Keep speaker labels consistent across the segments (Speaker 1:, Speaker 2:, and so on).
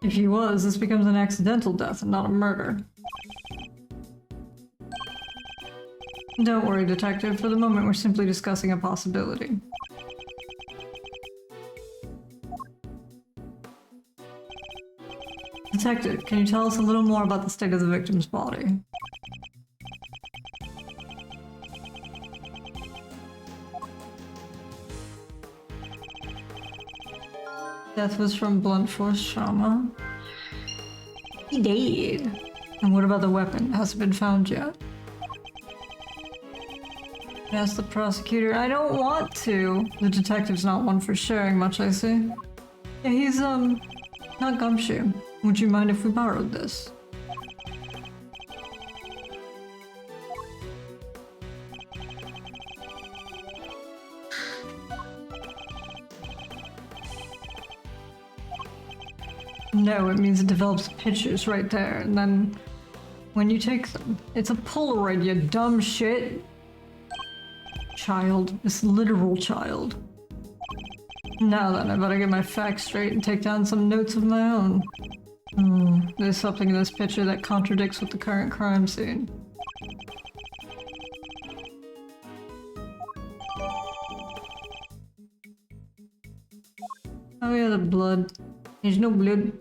Speaker 1: If he was, this becomes an accidental death and not a murder. Don't worry, Detective. For the moment, we're simply discussing a possibility. Detective, can you tell us a little more about the state of the victim's body? Death was from blunt force trauma. He died. And what about the weapon? Has it been found yet? Ask the prosecutor. I don't want to. The detective's not one for sharing much, I see. Yeah, he's, not gumshoe. Would you mind if we borrowed this? No, it means it develops pictures right there, and then when you take them, it's a Polaroid, you dumb shit. Child. This literal child. Now then, I better get my facts straight and take down some notes of my own. There's something in this picture that contradicts with the current crime scene. Oh yeah, the blood. There's no blood.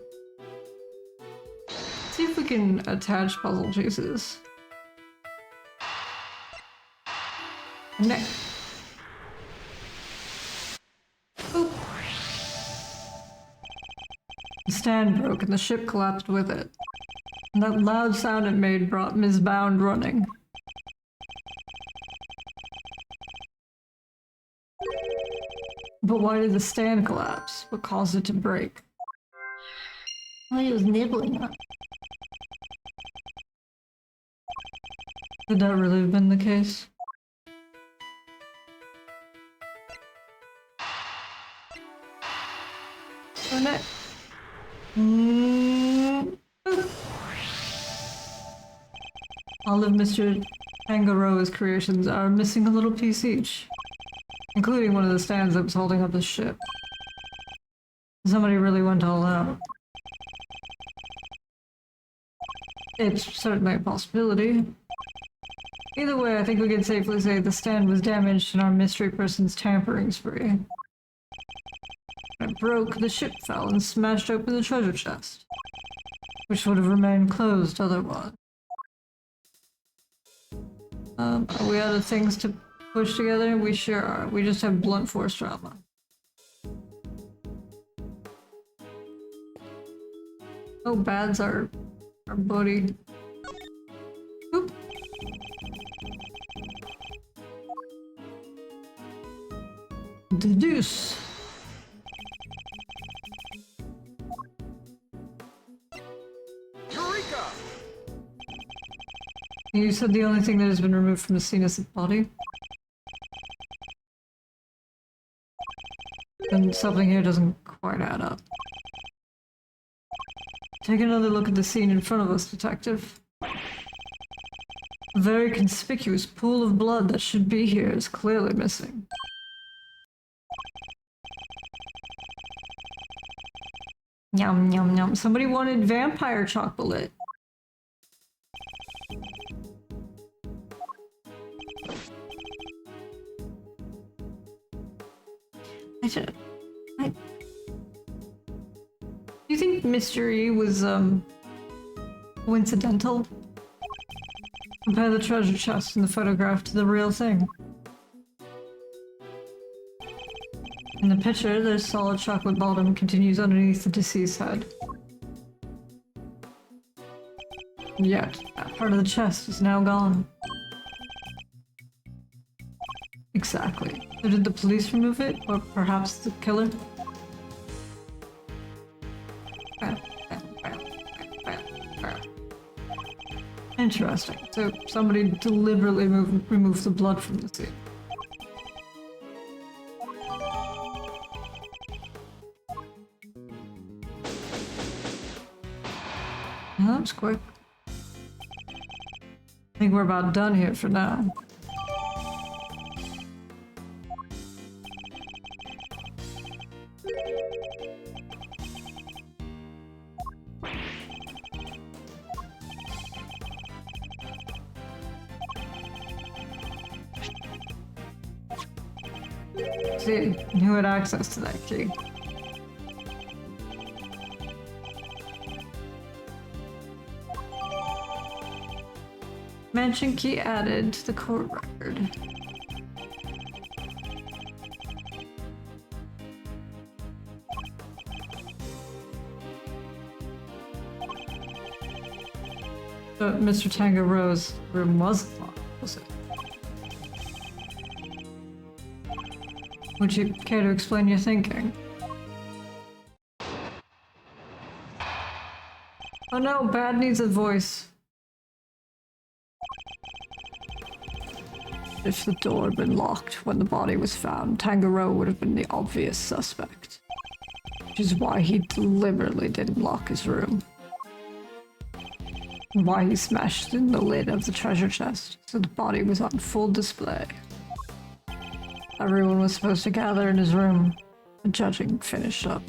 Speaker 1: Let's see if we can attach puzzle pieces. No. Oop. The stand broke and the ship collapsed with it. And that loud sound it made brought Ms. Bound running. But why did the stand collapse? What caused it to break? Well, he was nibbling on it. Could that really have been the case? Oh no. All of Mr. Tangaroa's creations are missing a little piece each, including one of the stands that was holding up the ship. Somebody really went all out. It's certainly a possibility. Either way, I think we can safely say the stand was damaged in our mystery person's tampering spree. When it broke, the ship fell and smashed open the treasure chest, which would have remained closed otherwise. Are we out of things to push together? We sure are. We just have blunt force trauma. Oh, bad's our buddy. Oop. Deduce.
Speaker 2: Eureka!
Speaker 1: You said the only thing that has been removed from the scene is the body? And something here doesn't quite add up. Take another look at the scene in front of us, Detective. A very conspicuous pool of blood that should be here is clearly missing. Yum, yum, yum. Somebody wanted vampire chocolate. Do you think mystery was, coincidental? Compare the treasure chest in the photograph to the real thing. In the picture, the solid chocolate bottom continues underneath the deceased head. Yet, that part of the chest is now gone. Exactly. So did the police remove it? Or perhaps the killer? Interesting. So somebody deliberately removed the blood from the scene. Well, that was quick. I think we're about done here for now. See, and who had access to that key? Mansion key added to the court record. But Mr. Tangaro's room wasn't locked, was it? Would you care to explain your thinking? Oh no, Bad needs a voice. If the door had been locked when the body was found, Tangaro would have been the obvious suspect. Which is why he deliberately didn't lock his room. And why he smashed in the lid of the treasure chest, so the body was on full display. Everyone was supposed to gather in his room. The judging finished up.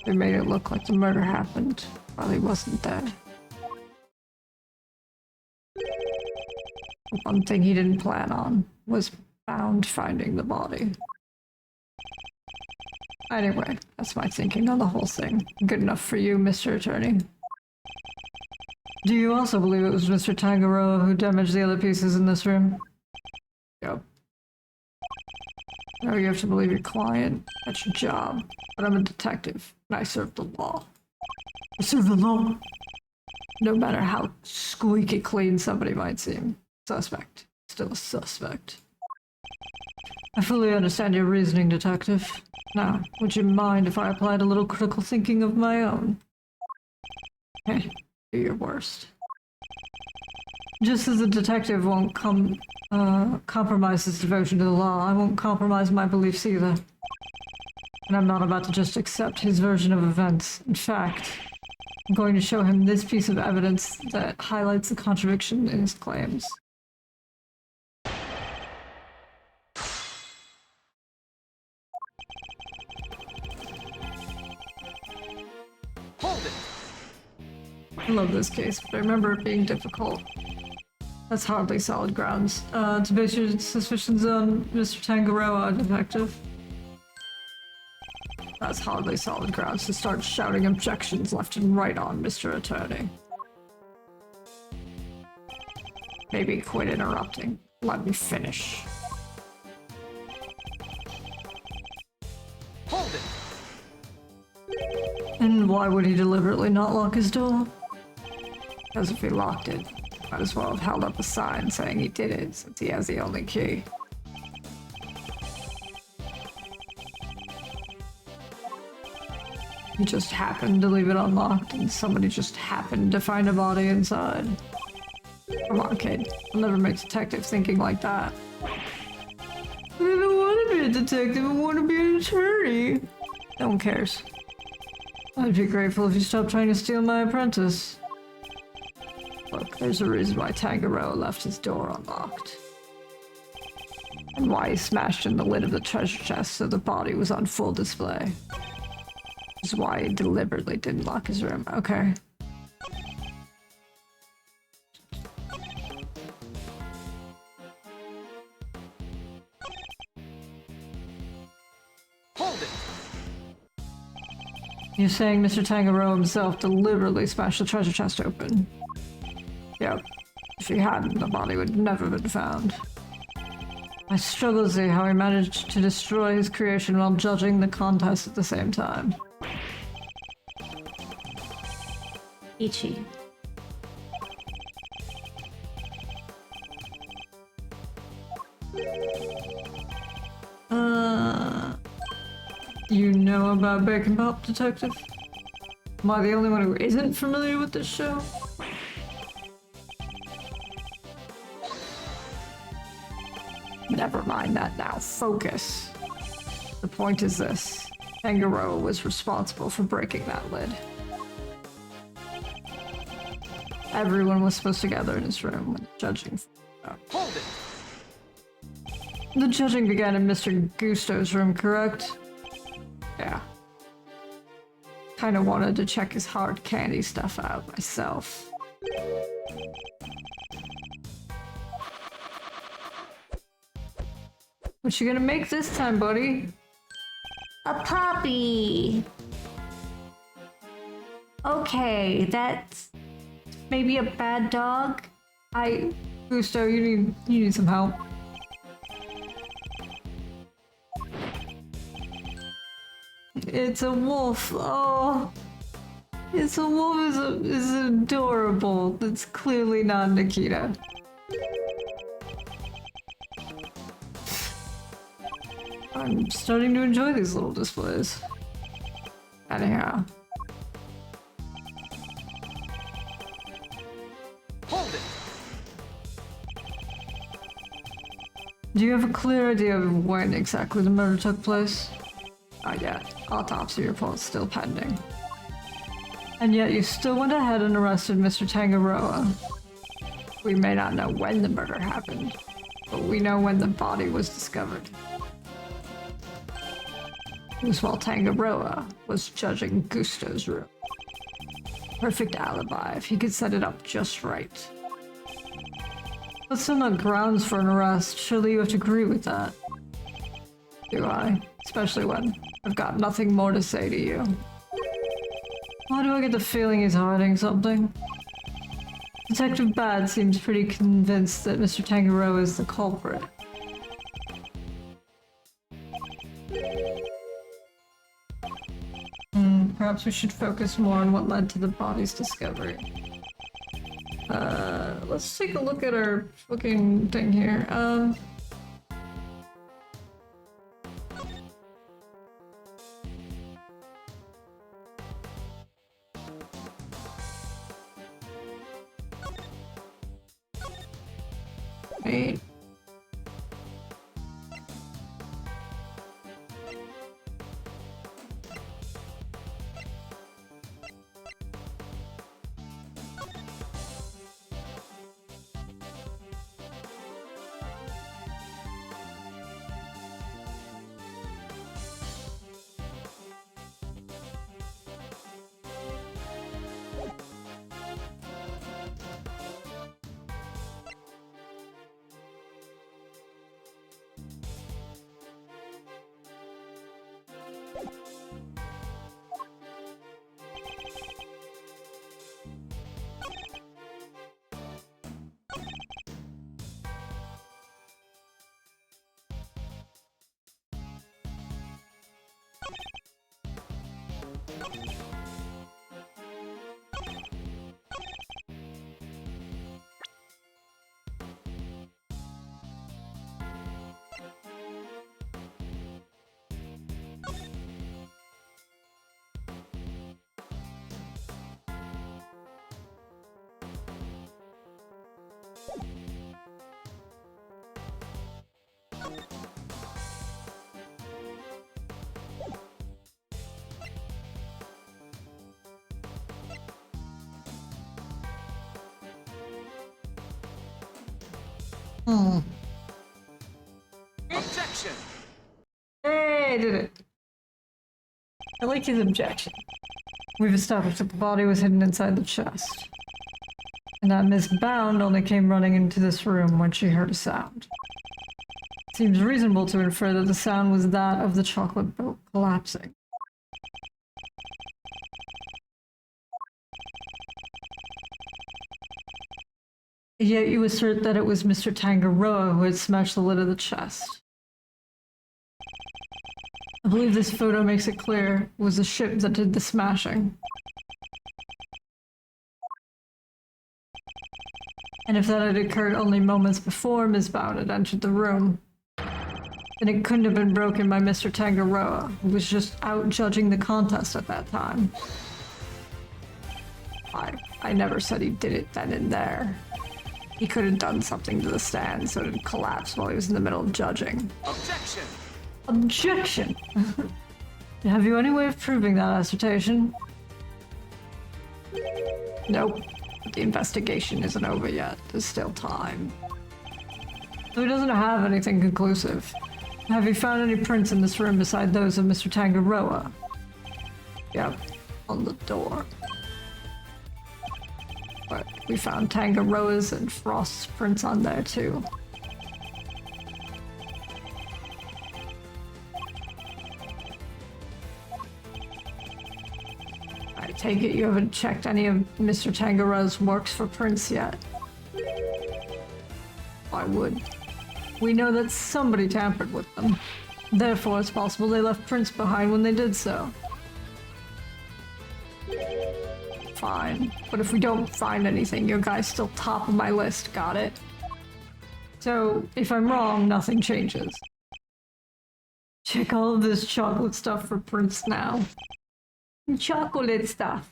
Speaker 1: They made it look like the murder happened while he wasn't dead. One thing he didn't plan on was Bound finding the body. Anyway, that's my thinking on the whole thing. Good enough for you, Mr. Attorney. Do you also believe it was Mr. Tangaroa who damaged the other pieces in this room? Yep. No, you have to believe your client. That's your job. But I'm a detective, and I serve the law. I serve the law? No matter how squeaky clean somebody might seem. Suspect. Still a suspect. I fully understand your reasoning, Detective. Now, would you mind if I applied a little critical thinking of my own? Hey, do your worst. Just as a detective won't compromise his devotion to the law, I won't compromise my beliefs either. And I'm not about to just accept his version of events. In fact, I'm going to show him this piece of evidence that highlights the contradiction in his claims.
Speaker 2: Hold it!
Speaker 1: I love this case, but I remember it being difficult. That's hardly solid grounds. To base your suspicions on Mr. Tangaroa, Detective. That's hardly solid grounds to start shouting objections left and right on, Mr. Attorney. Maybe quit interrupting. Let me finish.
Speaker 2: Hold it!
Speaker 1: And why would he deliberately not lock his door? Because if he locked it, might as well have held up a sign saying he did it, since he has the only key. He just happened to leave it unlocked, and somebody just happened to find a body inside. Come on, kid. I'll never make detective thinking like that. I don't want to be a detective, I want to be an attorney. No one cares. I'd be grateful if you stopped trying to steal my apprentice. Look, there's a reason why Tangaroa left his door unlocked. And why he smashed in the lid of the treasure chest so the body was on full display. Which is why he deliberately didn't lock his room. Okay.
Speaker 2: Hold it!
Speaker 1: You're saying Mr. Tangaroa himself deliberately smashed the treasure chest open? Yep. If he hadn't, the body would never have been found. I struggle to see how he managed to destroy his creation while judging the contest at the same time. Ichi. You know about Bacon Pop, Detective? Am I the only one who isn't familiar with this show? Never mind that now. Focus. The point is this. Tangaroa was responsible for breaking that lid. Everyone was supposed to gather in his room when the judging...
Speaker 2: Hold it!
Speaker 1: The judging began in Mr. Gusto's room, correct? Yeah. Kinda wanted to check his hard candy stuff out myself. What you gonna make this time, buddy?
Speaker 3: A puppy. Okay, that's maybe a bad dog.
Speaker 1: Gusto, you need some help. It's a wolf. Oh, it's a wolf. Is adorable. It's clearly not Nikita. I'm starting to enjoy these little displays. Anyhow.
Speaker 2: Hold it.
Speaker 1: Do you have a clear idea of when exactly the murder took place? Not yet. Autopsy report's still pending. And yet you still went ahead and arrested Mr. Tangaroa. We may not know when the murder happened, but we know when the body was discovered. It was while Tangaroa was judging Gusto's room. Perfect alibi if he could set it up just right. That's still not grounds for an arrest. Surely you have to agree with that. Do I? Especially when I've got nothing more to say to you. Why do I get the feeling he's hiding something? Detective Bad seems pretty convinced that Mr. Tangaroa is the culprit. Perhaps we should focus more on what led to the body's discovery. Let's take a look at our fucking thing here. Wait.
Speaker 2: Objection.
Speaker 1: Hey, I did it. I like his objection. We've established that the body was hidden inside the chest. And that Miss Bound only came running into this room when she heard a sound. Seems reasonable to infer that the sound was that of the chocolate boat collapsing. Yet you assert that it was Mr. Tangaroa who had smashed the lid of the chest. I believe this photo makes it clear it was the ship that did the smashing. And if that had occurred only moments before Ms. Bound had entered the room, then it couldn't have been broken by Mr. Tangaroa, who was just out judging the contest at that time. I never said he did it then and there. He could have done something to the stand so it would collapse while he was in the middle of judging.
Speaker 2: Objection.
Speaker 1: Objection! Have you any way of proving that assertion? Nope. But the investigation isn't over yet. There's still time. So he doesn't have anything conclusive. Have you found any prints in this room beside those of Mr. Tangaroa? Yep. On the door. But we found Tangaroa's and Frost's prints on there too. take it you haven't checked any of Mr. Tangaroa's works for Prince yet. I would. We know that somebody tampered with them. Therefore, it's possible they left Prince behind when they did so. Fine. But if we don't find anything, your guy's still top of my list, got it? So, if I'm wrong, nothing changes. Check all of this chocolate stuff for Prince now. Chocolate stuff.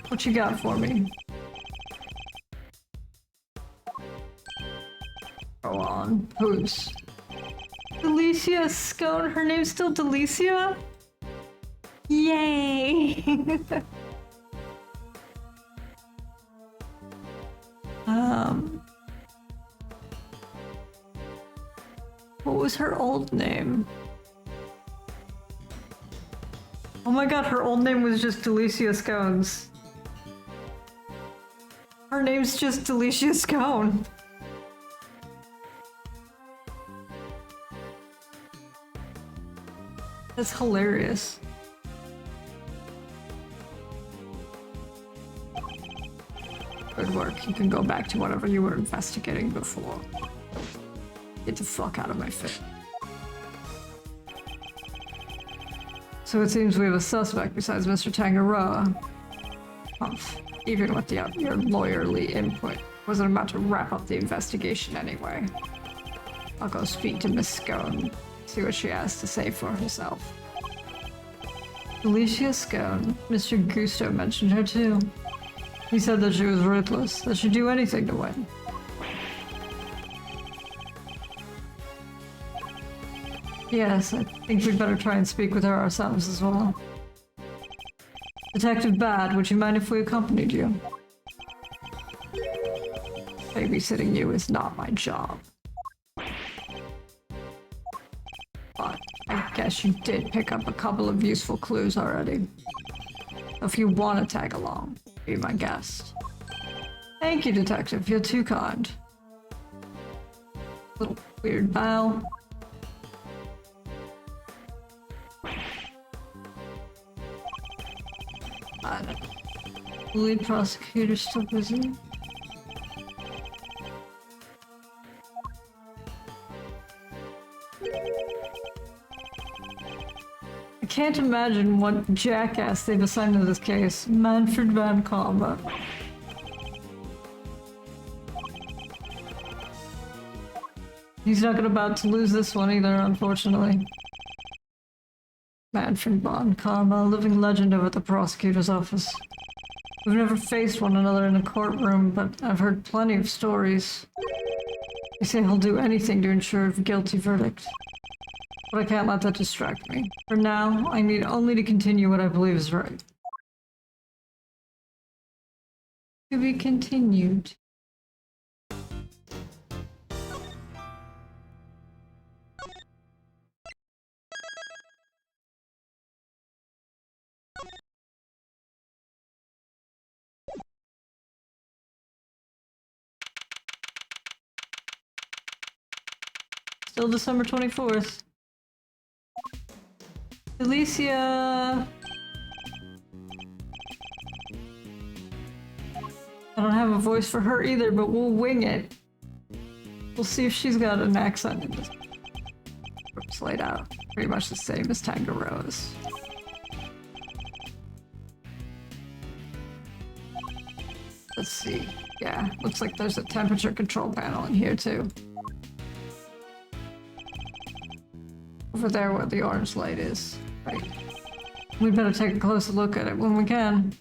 Speaker 1: What you got for me? Go on. Who's? Delicia Scone? Her name's still Delicia? Yay! What was her old name? Oh my god, her old name was just Delicia Scones. Her name's just Delicia Scone. That's hilarious. Good work. You can go back to whatever you were investigating before. Get the fuck out of my face. So it seems we have a suspect besides Mr. Tangaroa. Humph. Even with your lawyerly input, wasn't about to wrap up the investigation anyway. I'll go speak to Miss Scone, see what she has to say for herself. Alicia Scone. Mr. Gusto mentioned her too. He said that she was ruthless, that she'd do anything to win. Yes, I think we'd better try and speak with her ourselves as well. Detective Bad, would you mind if we accompanied you? Babysitting you is not my job. But I guess you did pick up a couple of useful clues already. If you want to tag along, be my guest. Thank you, Detective. You're too kind. Little weird bow. The lead prosecutor's still busy. I can't imagine what jackass they've assigned to this case. Manfred van Kalma. He's not about to lose this one either, unfortunately. Manfred von Karma, a living legend over at the prosecutor's office. We've never faced one another in a courtroom, but I've heard plenty of stories. They say he'll do anything to ensure a guilty verdict. But I can't let that distract me. For now, I need only to continue what I believe is right. To be continued. Still December 24th. Alicia! I don't have a voice for her either, but we'll wing it. We'll see if she's got an accent in this. It's laid out pretty much the same as Tangaroa's. Let's see. Yeah, looks like there's a temperature control panel in here too. Over there where the orange light is. Right. We'd better take a closer look at it when we can.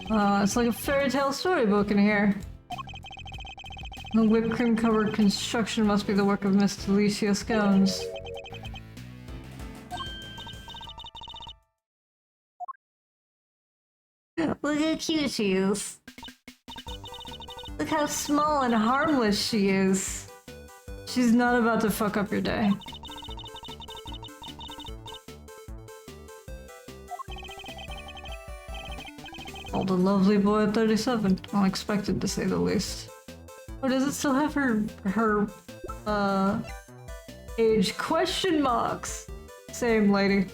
Speaker 1: It's like a fairy tale storybook in here. The whipped cream covered construction must be the work of Miss Delicia Scones.
Speaker 3: Look how cute she is. Look how small and harmless she is.
Speaker 1: She's not about to fuck up your day. Called a lovely boy at 37. Unexpected to say the least. Or does it still have her age question marks? Same lady.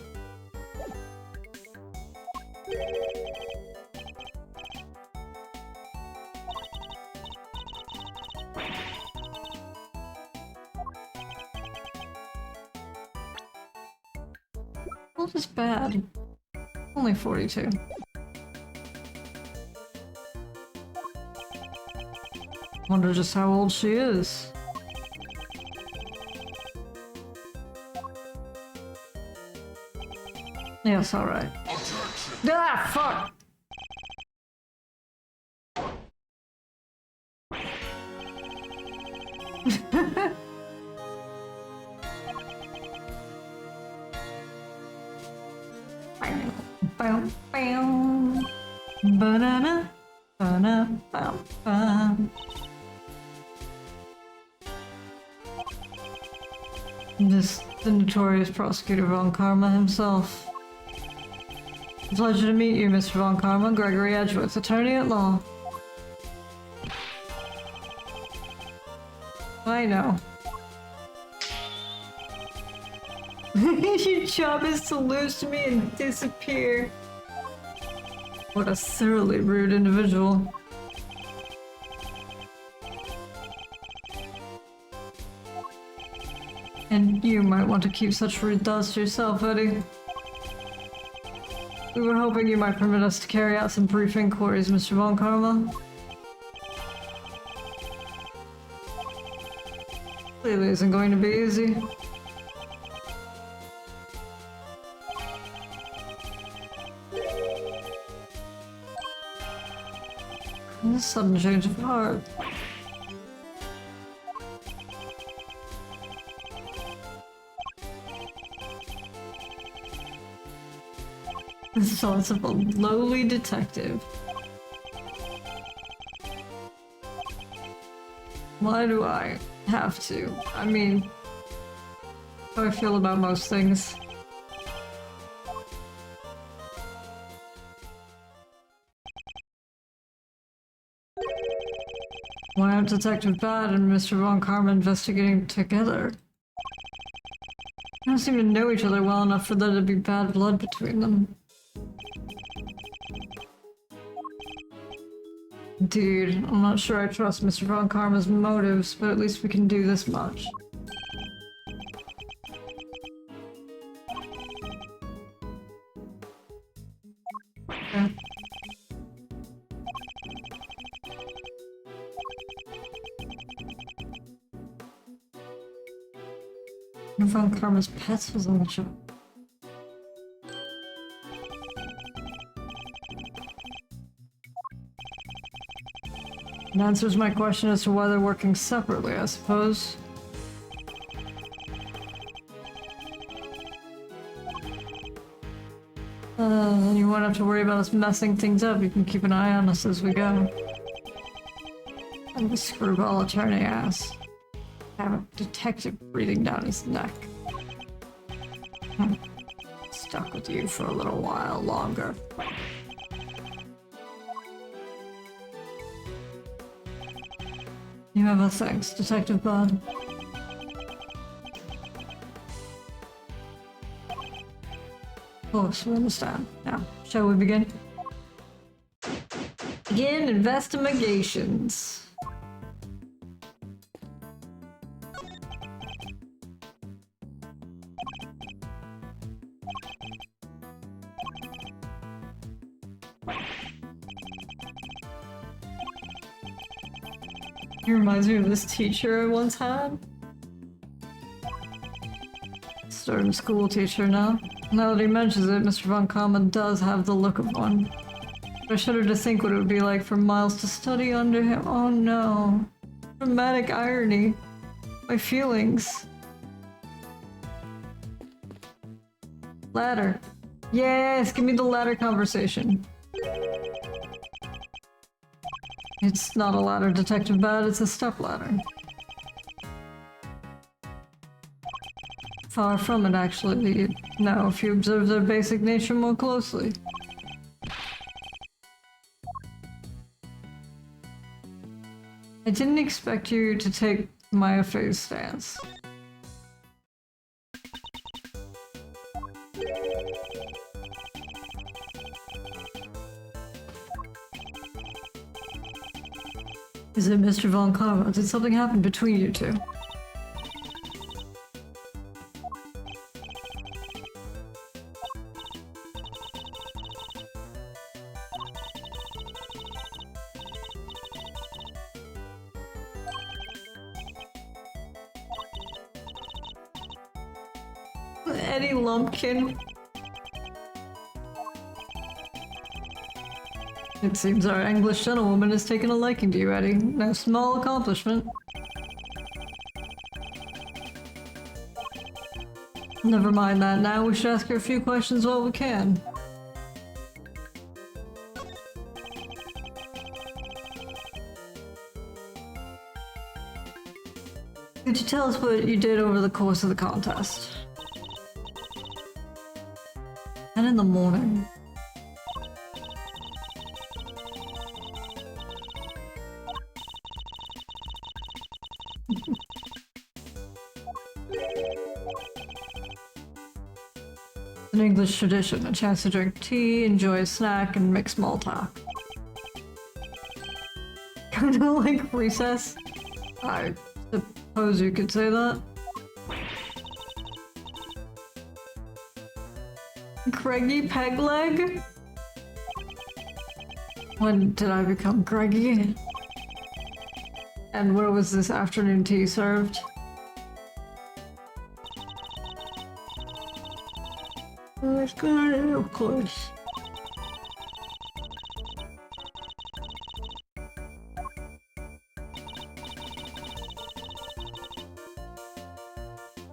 Speaker 1: Old is bad. Only 42. Wonder just how old she is. Yes, alright. Ah, fuck! Bam, bam. Banana, banana, bam, bam. This the notorious prosecutor Von Karma himself. Pleasure to meet you, Mr. Von Karma. Gregory Edgeworth, attorney at law. I know. Your job is to lose to me and disappear. What a thoroughly rude individual. And you might want to keep such rude thoughts to yourself, Eddie. We were hoping you might permit us to carry out some brief inquiries, Mr. Von Karma. Clearly isn't going to be easy. A sudden change of heart. The thoughts of a lowly detective. Why do I have to? I mean, how I feel about most things. Why aren't Detective Bad and Mr. Von Karma investigating together? They don't seem to know each other well enough for there to be bad blood between them. Dude, I'm not sure I trust Mr. Von Karma's motives, but at least we can do this much. Okay. Von Karma's pets was on the show. It answers my question as to why they're working separately, I suppose. You won't have to worry about us messing things up. You can keep an eye on us as we go. And the screwball attorney ass. Have a detective breathing down his neck. Stuck with you for a little while longer. You have a thanks, Detective Bud. Of course, we understand. Now, shall we begin? Begin investigations. He reminds me of this teacher I once had. Starting school teacher now. Now that he mentions it, Mr. Von Karma does have the look of one. I shudder to think what it would be like for Miles to study under him. Oh no. Dramatic irony. My feelings. Ladder. Yes, give me the ladder conversation. It's not a ladder, Detective Bad, it's a step ladder. Far from it, actually. No, if you observe their basic nature more closely. I didn't expect you to take my phase stance. Is it Mr. Von Karma? Did something happen between you two? Eddie Lumpkin. It seems our English gentlewoman has taken a liking to you, Eddie. No small accomplishment. Never mind that now, we should ask her a few questions while we can. Could you tell us what you did over the course of the contest? And in the morning. An English tradition, a chance to drink tea, enjoy a snack, and make small talk. Kind of like recess? I suppose you could say that. Greggy Pegleg? When did I become Greggy? And where was this afternoon tea served? Oh, it's good, of course.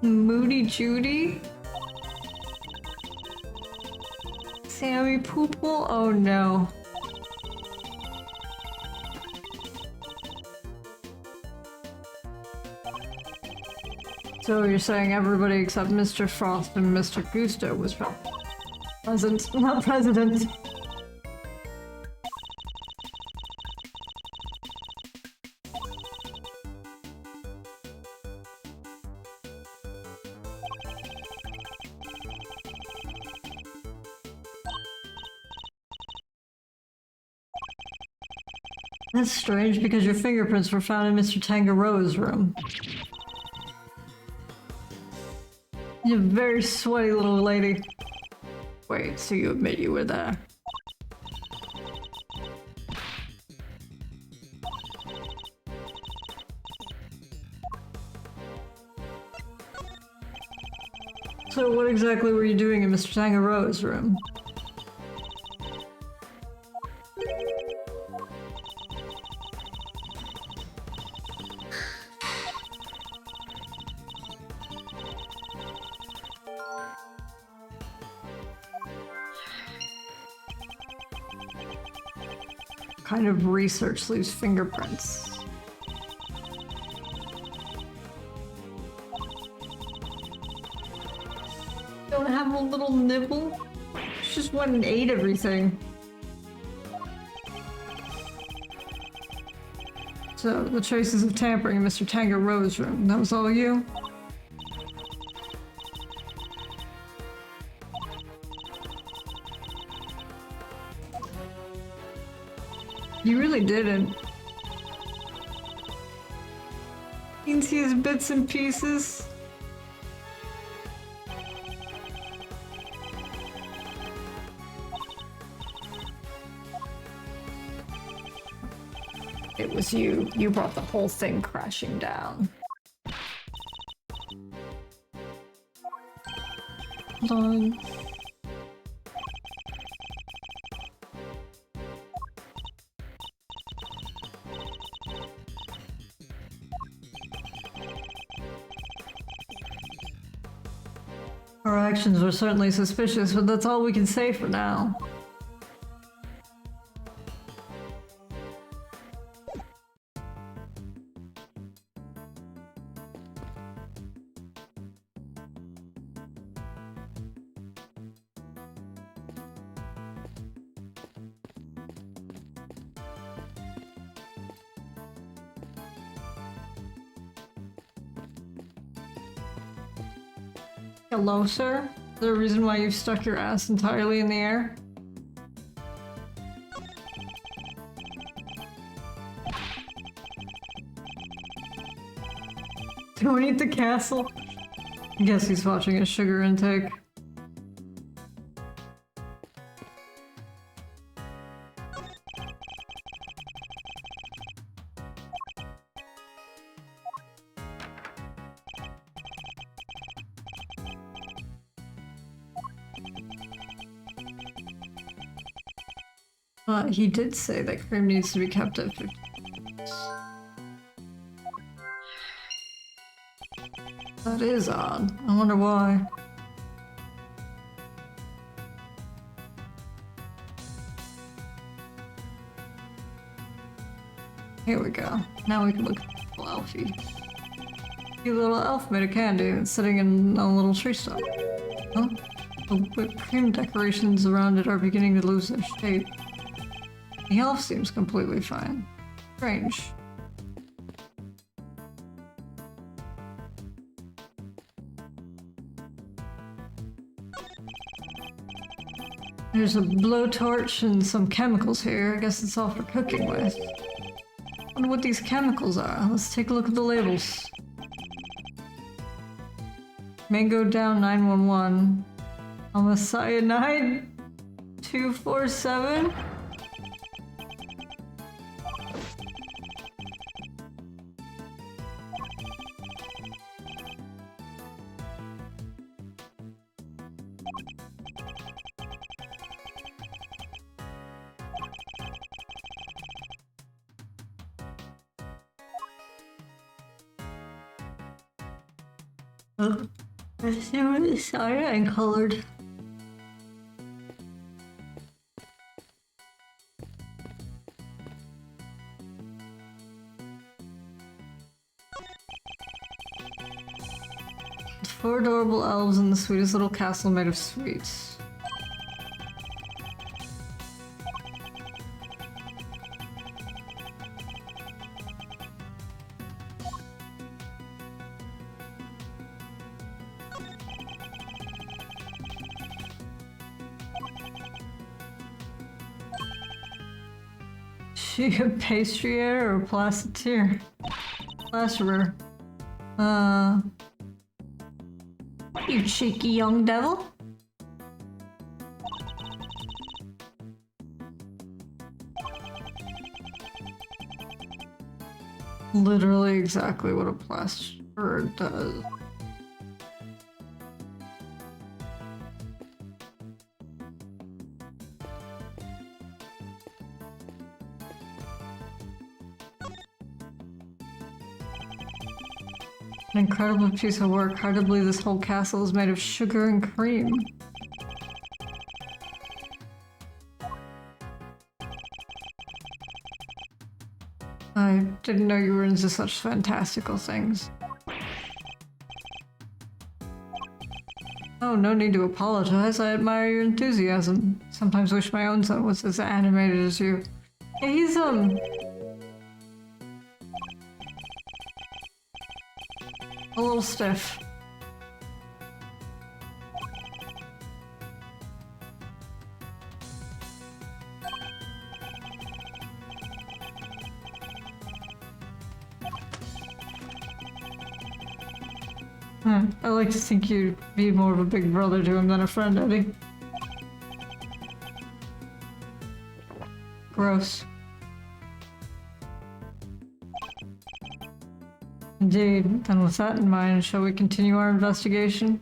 Speaker 1: Moody Judy? Sammy Poople? Oh no. So you're saying everybody except Mr. Frost and Mr. Gusto was present, not president. That's strange because your fingerprints were found in Mr. Tangaroa's room. You're a very sweaty little lady. Wait, so you admit you were there? So what exactly were you doing in Mr. Tangaroa's room? Kind of research leaves fingerprints. Don't have a little nibble? She just went and ate everything. So, the traces of tampering in Mr. Tangaroa's room, that was all you? You really didn't. You can see his bits and pieces. It was you. You brought the whole thing crashing down. Hold on. Our actions were certainly suspicious, but that's all we can say for now. Hello, sir? Is there a reason why you've stuck your ass entirely in the air? Don't eat the castle. I guess he's watching his sugar intake. He did say that cream needs to be kept at 50. That is odd. I wonder why. Here we go. Now we can look at little Elfie. Cute little elf made of candy and sitting in a little tree stump. Huh? The whipped cream decorations around it are beginning to lose their shape. The elf seems completely fine. Strange. There's a blowtorch and some chemicals here. I guess it's all for cooking with. Wonder what these chemicals are. Let's take a look at the labels. Mango down 911. Cyanide 247. I see what it's cyan colored. Four adorable elves in the sweetest little castle made of sweets. She a pastry or a plasterer? Plasterer. You cheeky young devil. Literally exactly what a plasterer does. An incredible piece of work. Hard to believe this whole castle is made of sugar and cream. I didn't know you were into such fantastical things. Oh, no need to apologize. I admire your enthusiasm. Sometimes wish my own son was as animated as you. Yeah, he's, a little stiff. I like to think you'd be more of a big brother to him than a friend, Eddie. Gross. Indeed. And with that in mind, shall we continue our investigation?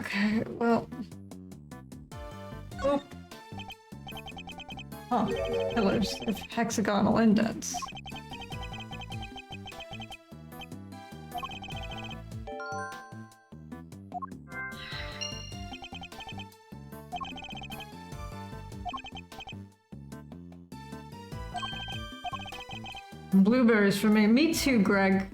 Speaker 1: Okay, well... Oh. Huh. Pillars with hexagonal indents. Blueberries for me. Me too, Greg.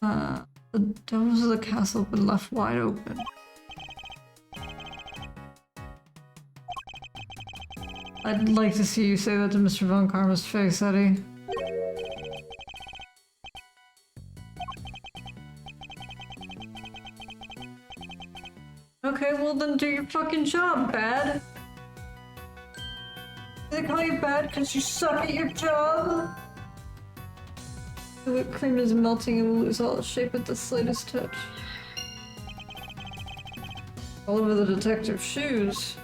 Speaker 1: The doors of the castle have been left wide open. I'd like to see you say that to Mr. Von Karma's face, Eddie. Okay, well then do your fucking job, Bad. They call you bad because you suck at your job? The whipped cream is melting and will lose all its shape at the slightest touch. All over the detective's shoes.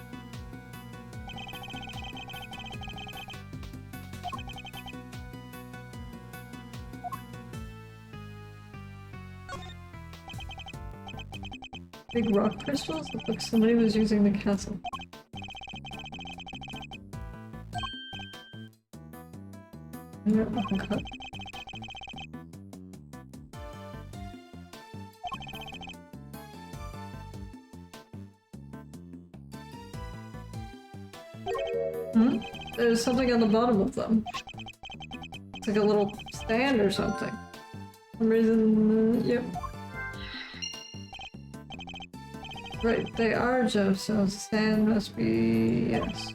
Speaker 1: Big rock crystals? Look like somebody was using the castle. Yeah, okay. Hmm? There's something on the bottom of them. It's like a little stand or something. For some reason, yep. Right, they are gemstones. The stand must be... yes.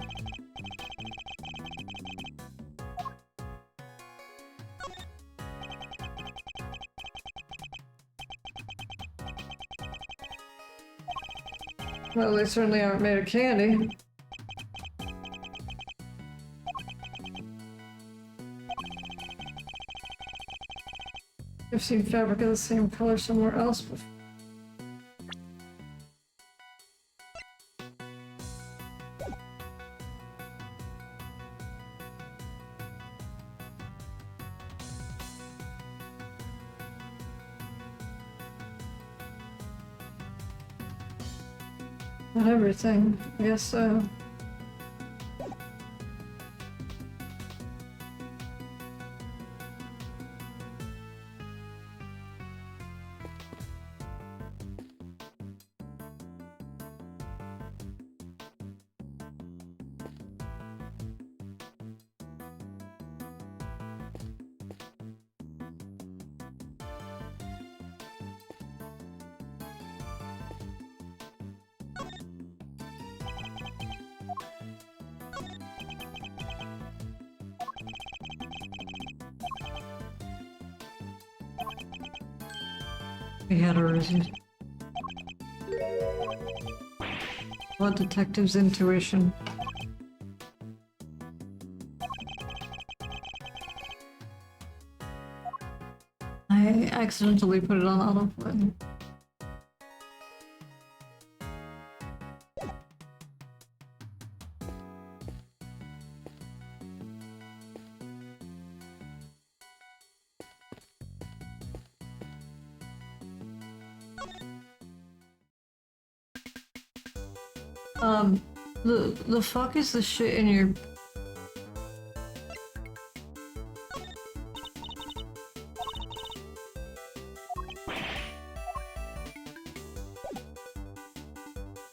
Speaker 1: Well, they certainly aren't made of candy. I've seen fabric of the same color somewhere else before. Not everything, I guess so. We had a reason. What detective's intuition? I accidentally put it on autoplay. The fuck is the shit in your...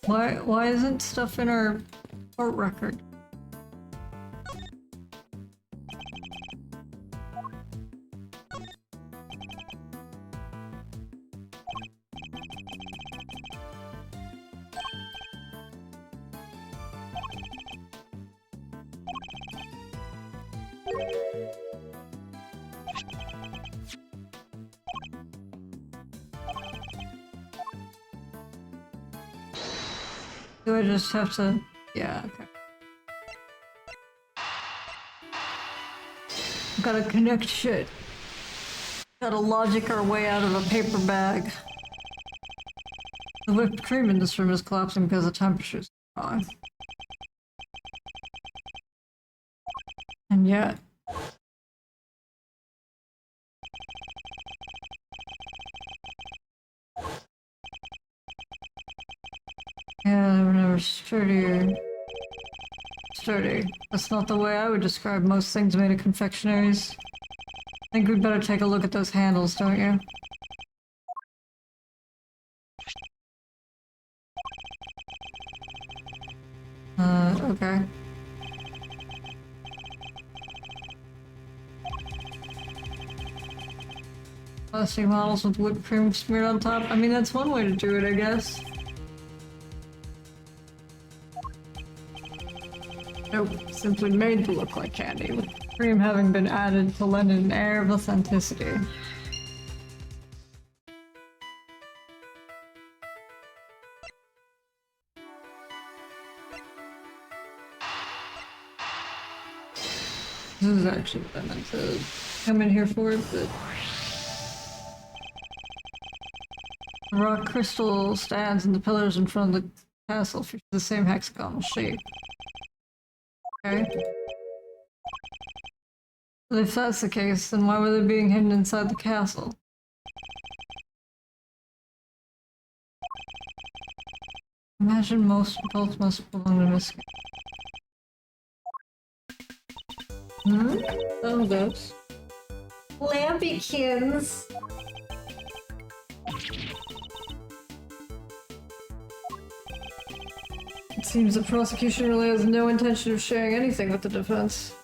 Speaker 1: Why isn't stuff in our court record? Do I just have to... yeah, okay. Gotta connect shit. Gotta logic our way out of a paper bag. The whipped cream in this room is collapsing because the temperature's high. And yet... yeah, they were never sturdier. Sturdy. That's not the way I would describe most things made of confectionaries. I think we'd better take a look at those handles, don't you? Okay. Plastic models with whipped cream smeared on top? I mean, that's one way to do it, I guess. Nope, simply made to look like candy, with cream having been added to lend an air of authenticity. This is actually what I meant to come in here for, but... the rock crystal stands in the pillars in front of the castle feature the same hexagonal shape. Okay. But if that's the case, then why were they being hidden inside the castle? imagine both must belong to Miss. Oh, those.
Speaker 3: Lambykins.
Speaker 1: It seems the prosecution really has no intention of sharing anything with the defense.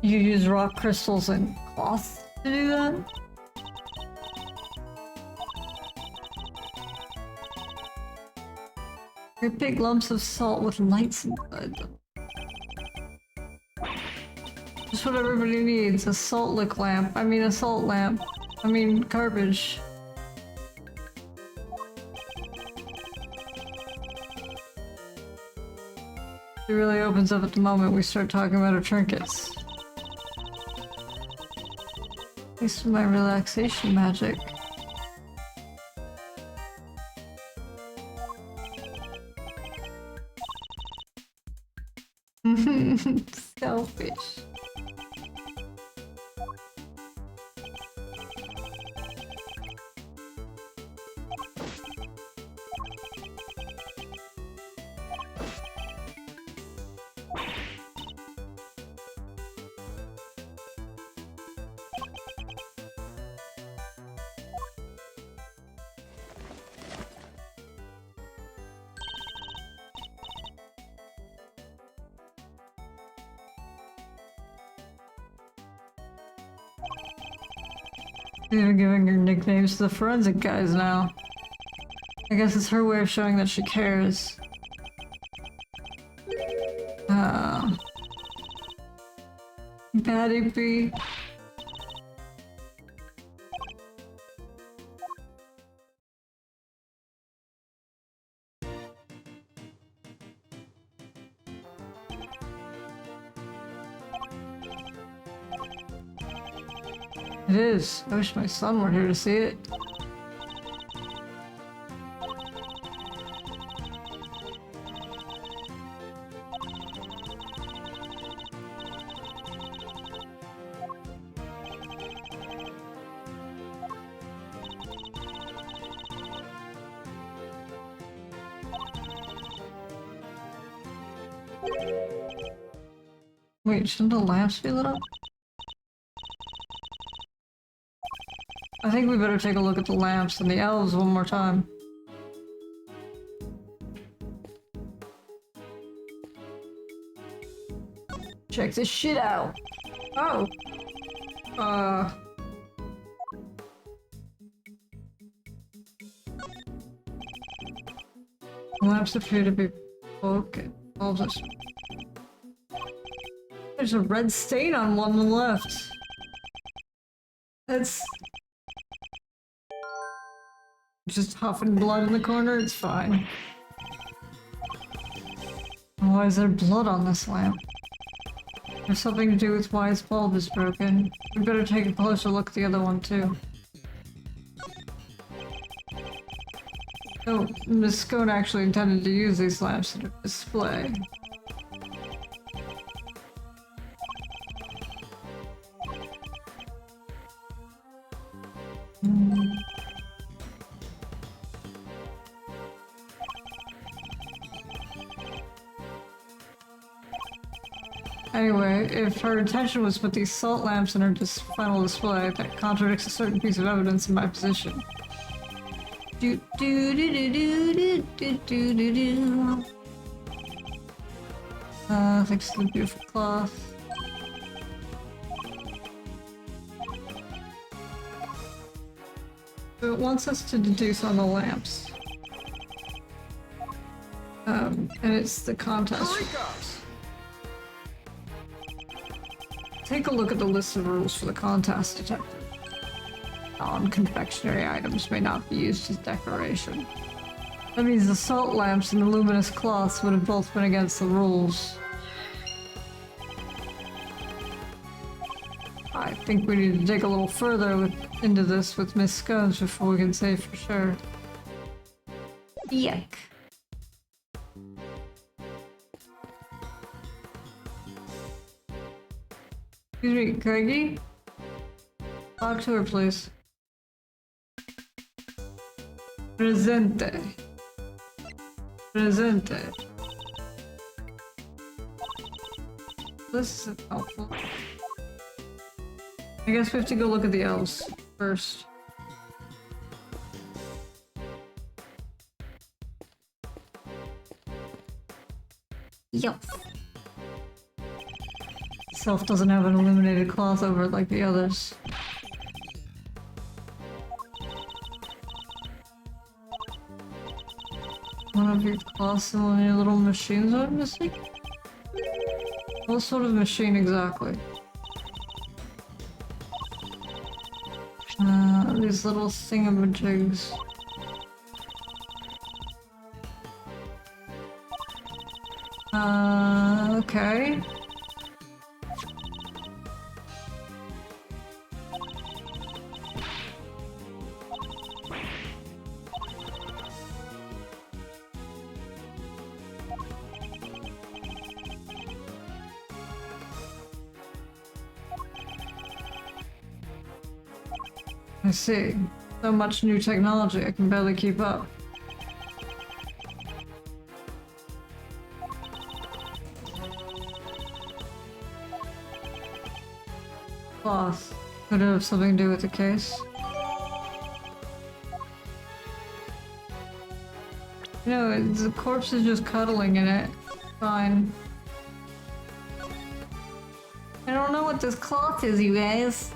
Speaker 1: You use rock crystals and cloth to do that? They're big lumps of salt with lights inside them. Just what everybody needs, a salt lick lamp. I mean a salt lamp. I mean garbage. It really opens up at the moment we start talking about our trinkets. At least with my relaxation magic. Selfish. They're giving her nicknames to the forensic guys now. I guess it's her way of showing that she cares. Batty B. It is. I wish my son were here to see it. Wait, shouldn't the lamps be lit up? I think we better take a look at the lamps and the elves one more time. Check this shit out! Oh! The lamps appear to be broken. There's a red stain on one on the left. That's... just huffing blood in the corner, it's fine. Why is there blood on this lamp? There's something to do with why its bulb is broken. We better take a closer look at the other one too. Oh, Miss Scone actually intended to use these lamps in a display. Anyway, if her intention was to put these salt lamps in her final display, that contradicts a certain piece of evidence in my position. Do do do do do do do do do. Thanks to the beautiful cloth. So it wants us to deduce on the lamps. And it's the contest. Take a look at the list of rules for the contest detector. Non-confectionery items may not be used as decoration. That means the salt lamps and the luminous cloths would have both been against the rules. I think we need to dig a little further into this with Miss Scones before we can say for sure.
Speaker 3: Yuck.
Speaker 1: Excuse me, Craigie? Talk to her, please. Presente. Presente. This isn't helpful. I guess we have to go look at the elves first.
Speaker 3: Yup.
Speaker 1: Self doesn't have an illuminated cloth over it like the others. One of your cloths and one of your little machines are missing? What sort of machine exactly? These little thingamajigs. Okay. I see. So much new technology, I can barely keep up. Cloth. Could it have something to do with the case? No, the corpse is just cuddling in it. Fine.
Speaker 3: I don't know what this cloth is, you guys.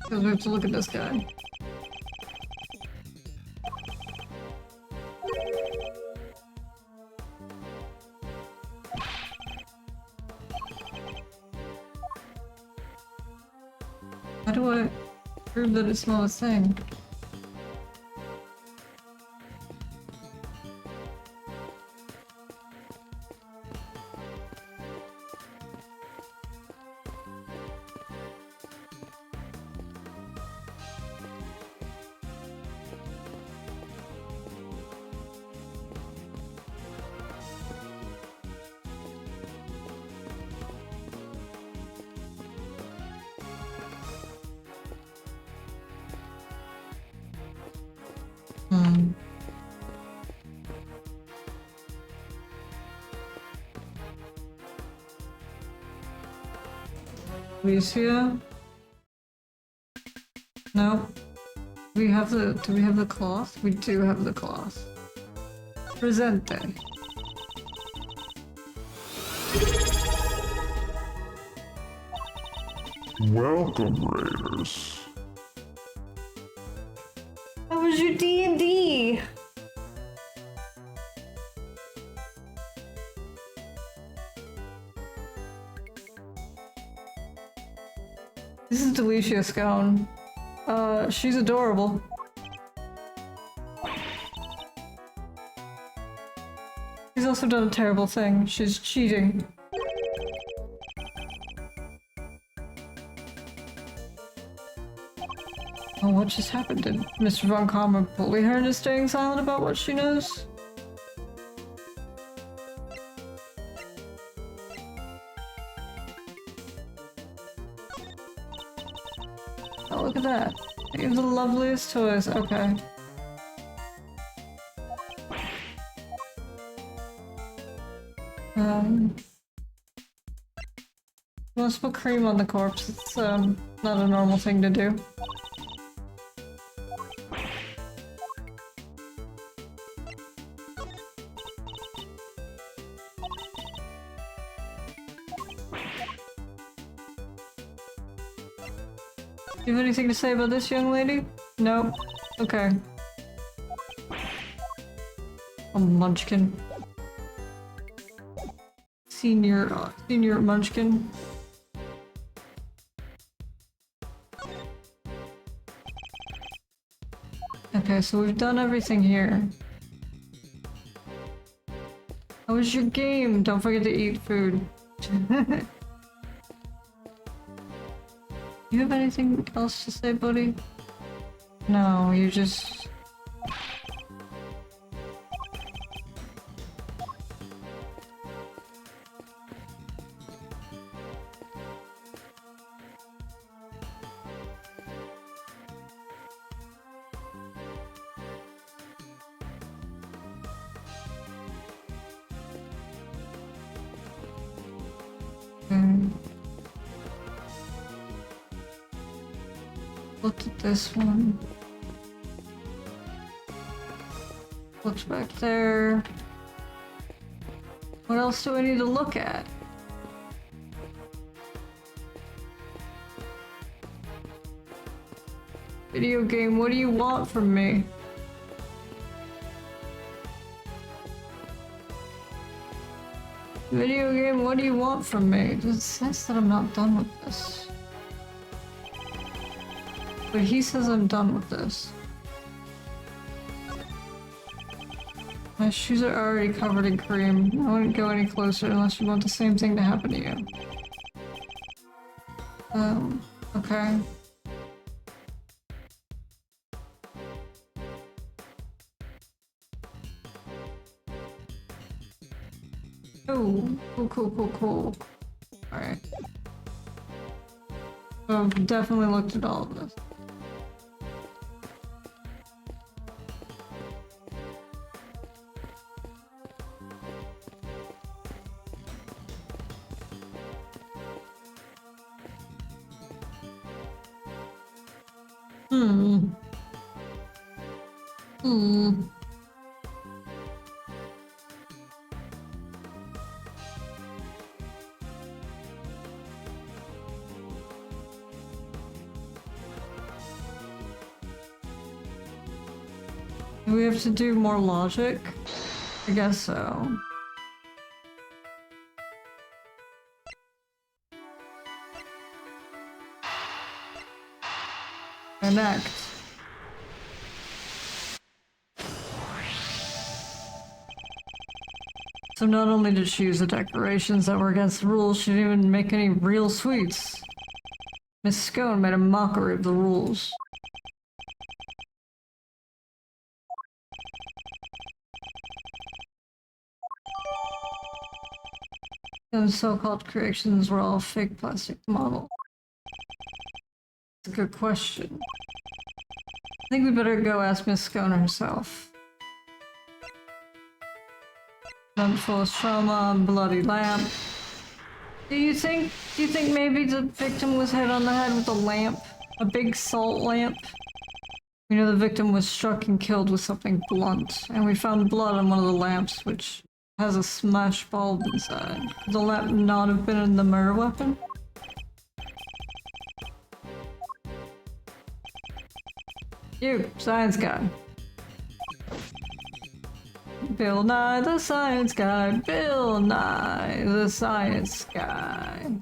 Speaker 1: Because we have to look at this guy. How do I prove that it's not a thing? Alicia? No. Do we have the cloth? We do have the cloth. Presente.
Speaker 4: Welcome, Raiders.
Speaker 3: How was your D&D?
Speaker 1: This is Delicia Scone. She's adorable. She's also done a terrible thing. She's cheating. Oh, what just happened? Did Mr. Von Karma bully her into staying silent about what she knows? Oh, look at that. You have the loveliest toys. Okay. Let's put cream on the corpse. It's, not a normal thing to do. Do you have anything to say about this young lady? No? Okay. A munchkin. Senior munchkin. Okay, so we've done everything here. How was your game? Don't forget to eat food. You have anything else to say, buddy? No, you just... Look at this one. Looks back there. What else do I need to look at? Video game, what do you want from me? Video game, what do you want from me? It says that I'm not done with this. But he says I'm done with this. My shoes are already covered in cream. I wouldn't go any closer unless you want the same thing to happen to you. Okay. Oh, cool. Alright. I've definitely looked at all of this. Do we have to do more logic? I guess so. Connect. So not only did she use the decorations that were against the rules, she didn't even make any real sweets. Miss Scone made a mockery of the rules. Those so-called creations were all fake plastic model. It's a good question. I think we better go ask Miss Scone herself. Lamp full of trauma, bloody lamp. Do you think maybe the victim was hit on the head with a lamp? A big salt lamp? We know the victim was struck and killed with something blunt, and we found blood on one of the lamps, which has a smash bulb inside. Could the lamp not have been in the murder weapon? You, science guy. Bill Nye the Science Guy. Bill Nye the Science Guy.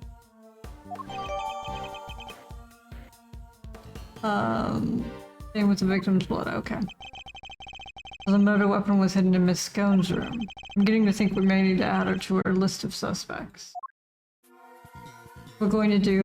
Speaker 1: Same with the victim's blood, okay. The murder weapon was hidden in Miss Scone's room. I'm getting to think we may need to add her to our list of suspects. We're going to do